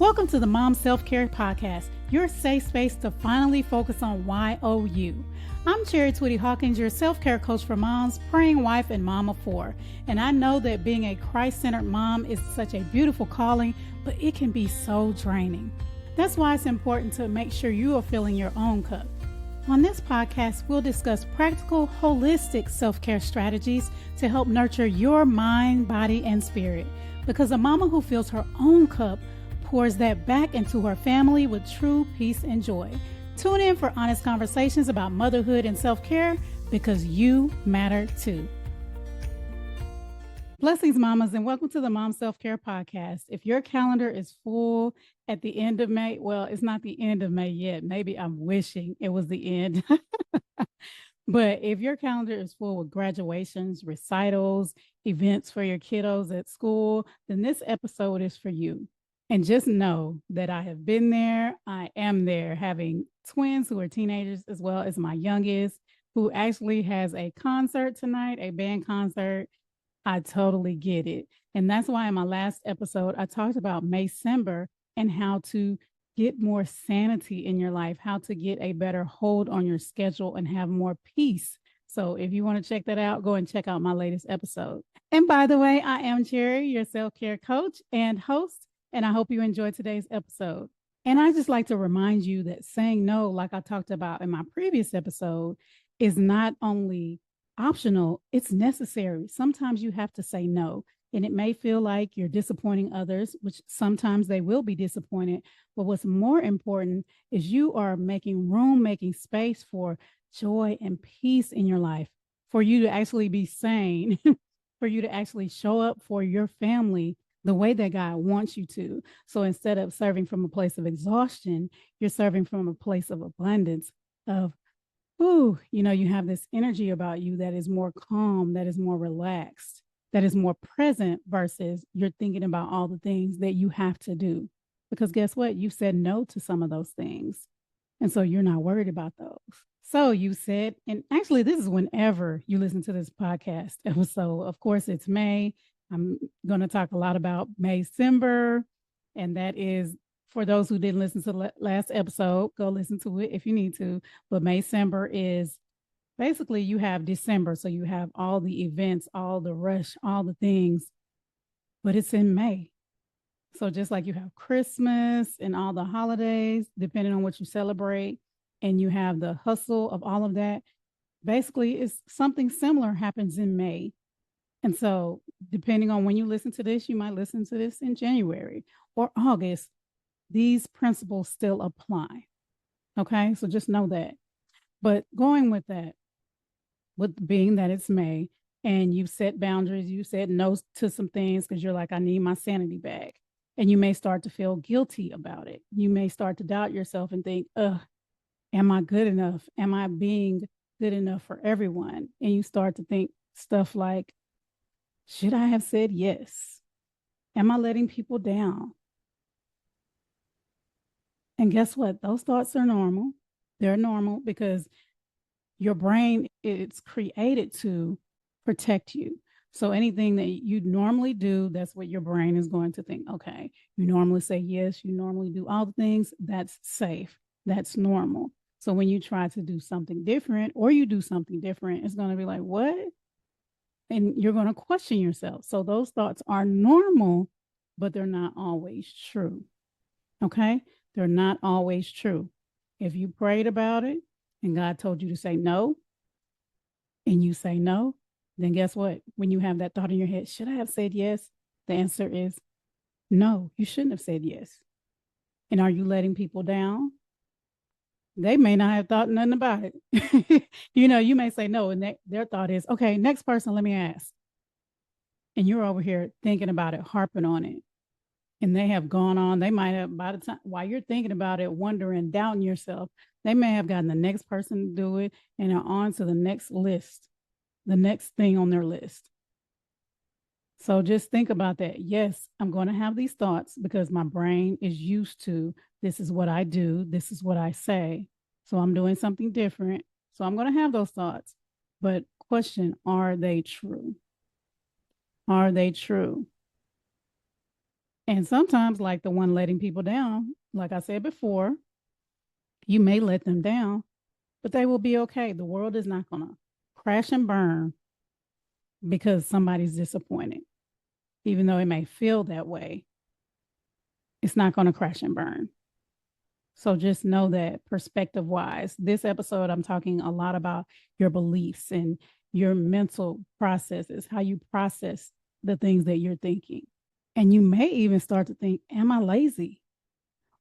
Welcome to the Mom Self-Care Podcast, your safe space to finally focus on YOU. I'm Chari Twitty-Hawkins, your self-care coach for moms, praying wife, and mom of four. And I know that being a Christ-centered mom is such a beautiful calling, but it can be so draining. That's why it's important to make sure you are filling your own cup. On this podcast, we'll discuss practical, holistic self-care strategies to help nurture your mind, body, and spirit. Because a mama who fills her own cup pours that back into her family with true peace and joy. Tune in for honest conversations about motherhood and self-care because you matter too. Blessings, mamas, and welcome to the Mom Self-Care Podcast. If your calendar is full at the end of May, well, it's not the end of May yet. Maybe I'm wishing it was the end. But if your calendar is full with graduations, recitals, events for your kiddos at school, then this episode is for you. And just know that I have been there. I am there, having twins who are teenagers, as well as my youngest, who actually has a concert tonight, a band concert. I totally get it. And that's why in my last episode, I talked about Maycember and how to get more sanity in your life, how to get a better hold on your schedule and have more peace. So if you want to check that out, go and check out my latest episode. And by the way, I am Chari, your self-care coach and host. And I hope you enjoyed today's episode. And I just like to remind you that saying no, like I talked about in my previous episode, is not only optional, it's necessary. Sometimes you have to say no. And it may feel like you're disappointing others, which sometimes they will be disappointed. But what's more important is you are making room, making space for joy and peace in your life, for you to actually be sane, for you to actually show up for your family the way that God wants you to. So instead of serving from a place of exhaustion, you're serving from a place of abundance, of, you have this energy about you that is more calm, that is more relaxed, that is more present versus you're thinking about all the things that you have to do. Because guess what? You said no to some of those things. And so you're not worried about those. So you said, and actually this is whenever you listen to this podcast episode. Of course, it's May. I'm going to talk a lot about Maycember, and that is, for those who didn't listen to the last episode, go listen to it if you need to. But Maycember is basically, you have December, so you have all the events, all the rush, all the things, but it's in May. So just like you have Christmas and all the holidays, depending on what you celebrate, and you have the hustle of all of that, basically it's something similar happens in May. And so depending on when you listen to this, you might listen to this in January or August. These principles still apply. Okay, so just know that. But going with that, with being that it's May and you've set boundaries, you said no to some things because you're like, I need my sanity back. And you may start to feel guilty about it. You may start to doubt yourself and think, am I good enough? Am I being good enough for everyone? And you start to think stuff like, should I have said yes? Am I letting people down? And guess what? Those thoughts are normal. They're normal because your brain is created to protect you. So anything that you normally do, that's what your brain is going to think. Okay, you normally say yes, you normally do all the things, that's safe, that's normal. So when you try to do something different or you do something different, it's going to be like, what? And you're going to question yourself. So those thoughts are normal, but they're not always true. Okay? They're not always true. If you prayed about it and God told you to say no, and you say no, then guess what? When you have that thought in your head, should I have said yes? The answer is no, you shouldn't have said yes. And are you letting people down? They may not have thought nothing about it. You may say no, and their thought is, okay, next person, let me ask. And you're over here thinking about it, harping on it. And they have gone on. They might have, by the time, while you're thinking about it, wondering, doubting yourself, they may have gotten the next person to do it and are on to the next list, the next thing on their list. So just think about that. Yes, I'm going to have these thoughts because my brain is used to, this is what I do, this is what I say. So I'm doing something different. So I'm going to have those thoughts. But question, are they true? Are they true? And sometimes, like the one letting people down, like I said before, you may let them down, but they will be okay. The world is not going to crash and burn because somebody's disappointed. Even though it may feel that way, it's not going to crash and burn. So just know that perspective wise, this episode, I'm talking a lot about your beliefs and your mental processes, how you process the things that you're thinking. And you may even start to think, am I lazy?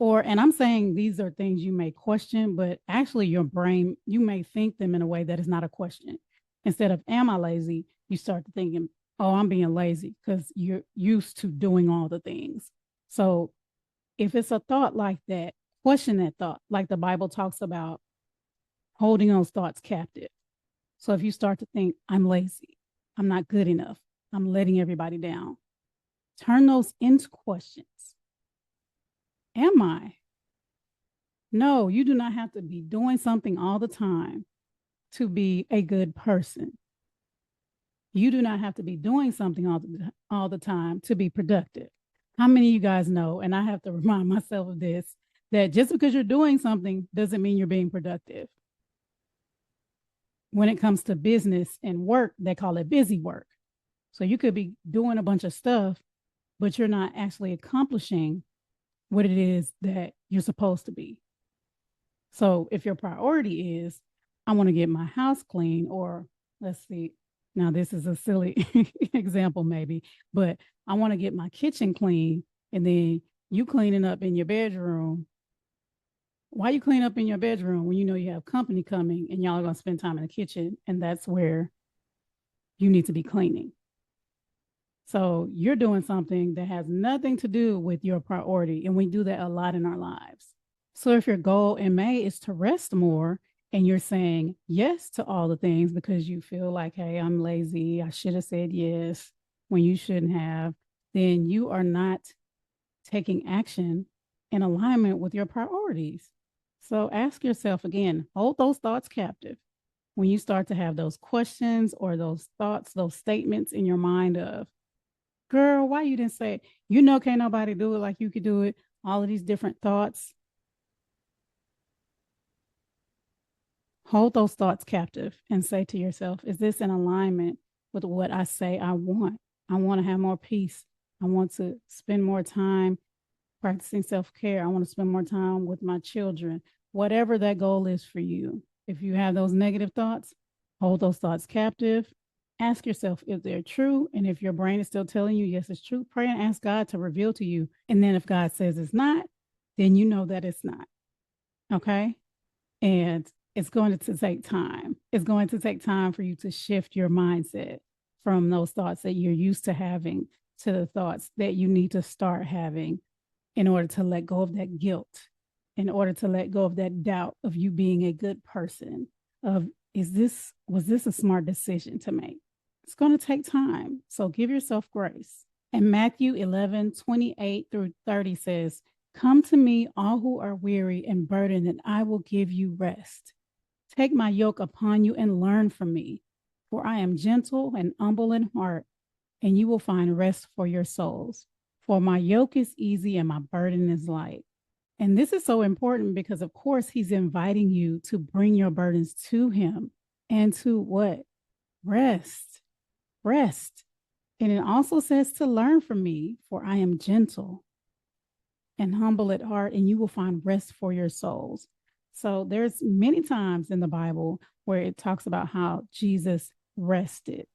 And I'm saying these are things you may question, but actually your brain, you may think them in a way that is not a question. Instead of, am I lazy? You start thinking, oh, I'm being lazy because you're used to doing all the things. So if it's a thought like that, question that thought, like the Bible talks about holding those thoughts captive. So if you start to think, I'm lazy, I'm not good enough, I'm letting everybody down, turn those into questions. Am I? No, you do not have to be doing something all the time to be a good person. You do not have to be doing something all the time to be productive. How many of you guys know, and I have to remind myself of this, that just because you're doing something doesn't mean you're being productive. When it comes to business and work, they call it busy work. So you could be doing a bunch of stuff, but you're not actually accomplishing what it is that you're supposed to be. So if your priority is, I want to get my house clean, or let's see, now this is a silly example maybe, but I want to get my kitchen clean, and then you cleaning up in your bedroom. Why you clean up in your bedroom when you know you have company coming and y'all are going to spend time in the kitchen, and that's where you need to be cleaning? So you're doing something that has nothing to do with your priority, and we do that a lot in our lives. So if your goal in May is to rest more and you're saying yes to all the things because you feel like, hey, I'm lazy, I should have said yes when you shouldn't have, then you are not taking action in alignment with your priorities. So ask yourself again, hold those thoughts captive. When you start to have those questions or those thoughts, those statements in your mind of, girl, why you didn't say, can't nobody do it like you could do it, all of these different thoughts, hold those thoughts captive and say to yourself, is this in alignment with what I say I want? I want to have more peace. I want to spend more time practicing self-care. I want to spend more time with my children. Whatever that goal is for you. If you have those negative thoughts, hold those thoughts captive. Ask yourself if they're true. And if your brain is still telling you, yes, it's true, pray and ask God to reveal to you. And then if God says it's not, then you know that it's not. Okay? And it's going to take time. It's going to take time for you to shift your mindset from those thoughts that you're used to having to the thoughts that you need to start having in order to let go of that guilt, in order to let go of that doubt of you being a good person, of was this a smart decision to make? It's going to take time. So give yourself grace. And Matthew 11:28-30 says, come to me, all who are weary and burdened, and I will give you rest. Take my yoke upon you and learn from me, for I am gentle and humble in heart, and you will find rest for your souls. For my yoke is easy and my burden is light. And this is so important because, of course, he's inviting you to bring your burdens to him and to what? Rest. Rest. And it also says to learn from me, for I am gentle and humble at heart, and you will find rest for your souls. So there's many times in the Bible where it talks about how Jesus rested,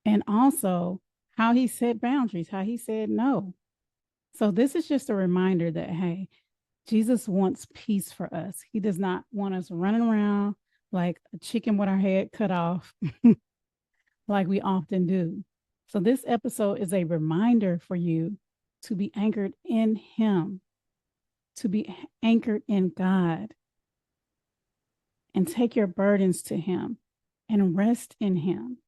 and also how he set boundaries, how he said no. So this is just a reminder that, hey, Jesus wants peace for us. He does not want us running around like a chicken with our head cut off, like we often do. So this episode is a reminder for you to be anchored in him, to be anchored in God, and take your burdens to him and rest in him.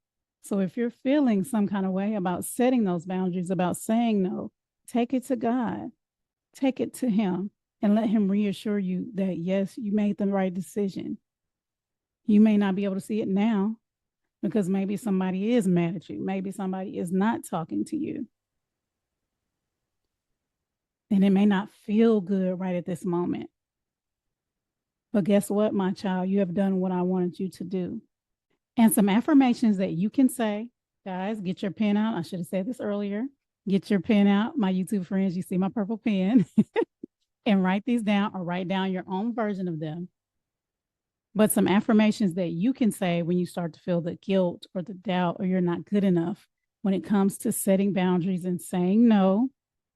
So if you're feeling some kind of way about setting those boundaries, about saying no, take it to God, take it to him, and let him reassure you that, yes, you made the right decision. You may not be able to see it now because maybe somebody is mad at you. Maybe somebody is not talking to you. And it may not feel good right at this moment. But guess what, my child? You have done what I wanted you to do. And some affirmations that you can say. Guys, get your pen out. I should have said this earlier. Get your pen out. My YouTube friends, you see my purple pen. And write these down or write down your own version of them. But some affirmations that you can say when you start to feel the guilt or the doubt or you're not good enough when it comes to setting boundaries and saying no.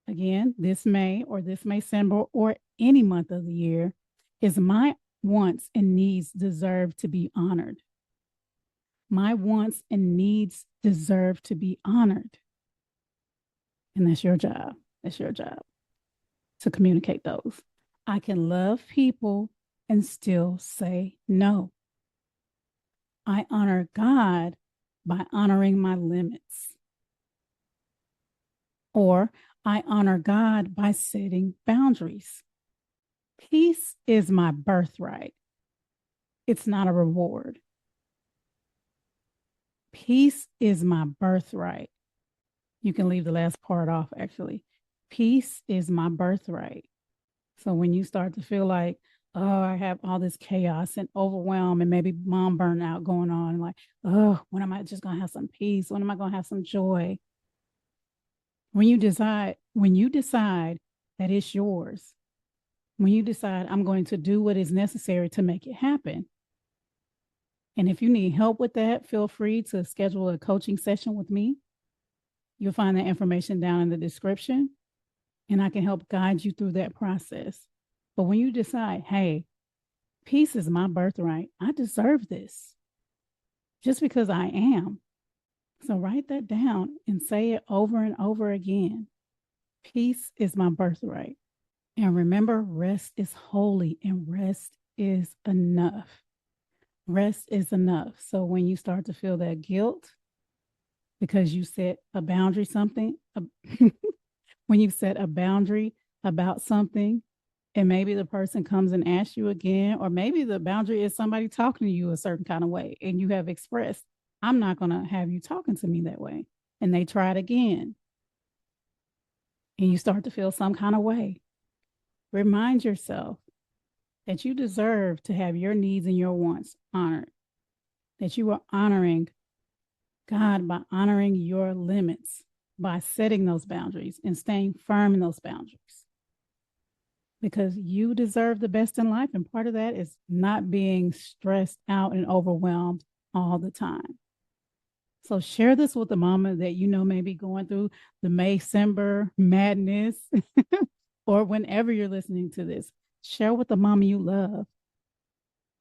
Again, this May or this Maycember or any month of the year is my wants and needs deserve to be honored. My wants and needs deserve to be honored. And that's your job. That's your job to communicate those. I can love people and still say no. I honor God by honoring my limits. Or I honor God by setting boundaries. Peace is my birthright. It's not a reward. Peace is my birthright. You can leave the last part off, actually. Peace is my birthright. So when you start to feel like, oh, I have all this chaos and overwhelm and maybe mom burnout going on, like, oh, when am I just going to have some peace? When am I going to have some joy? When you decide that it's yours, when you decide I'm going to do what is necessary to make it happen. And if you need help with that, feel free to schedule a coaching session with me. You'll find that information down in the description, and I can help guide you through that process. But when you decide, hey, peace is my birthright, I deserve this just because I am. So write that down and say it over and over again. Peace is my birthright. And remember, rest is holy and rest is enough. Rest is enough. So when you start to feel that guilt because you set a boundary when you set a boundary about something, and maybe the person comes and asks you again, or maybe the boundary is somebody talking to you a certain kind of way and you have expressed, I'm not going to have you talking to me that way. And they try it again. And you start to feel some kind of way. Remind yourself that you deserve to have your needs and your wants honored, that you are honoring God by honoring your limits, by setting those boundaries and staying firm in those boundaries. Because you deserve the best in life. And part of that is not being stressed out and overwhelmed all the time. So share this with the mama that you know may be going through the Maycember madness or whenever you're listening to this. Share with the mama you love.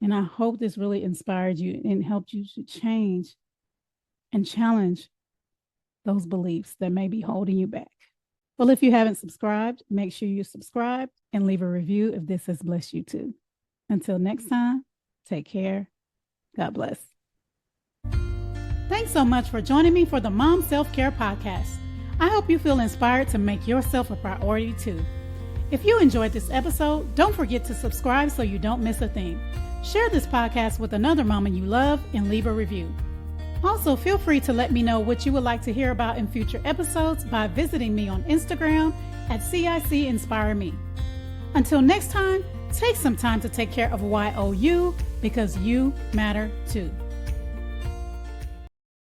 And I hope this really inspired you and helped you to change and challenge those beliefs that may be holding you back. Well, if you haven't subscribed, make sure you subscribe and leave a review if this has blessed you too. Until next time, take care. God bless. Thanks so much for joining me for the Mom Self-Care Podcast. I hope you feel inspired to make yourself a priority too. If you enjoyed this episode, don't forget to subscribe so you don't miss a thing. Share this podcast with another mama you love and leave a review. Also, feel free to let me know what you would like to hear about in future episodes by visiting me on Instagram at CIC Inspire Me. Until next time, take some time to take care of YOU because you matter too.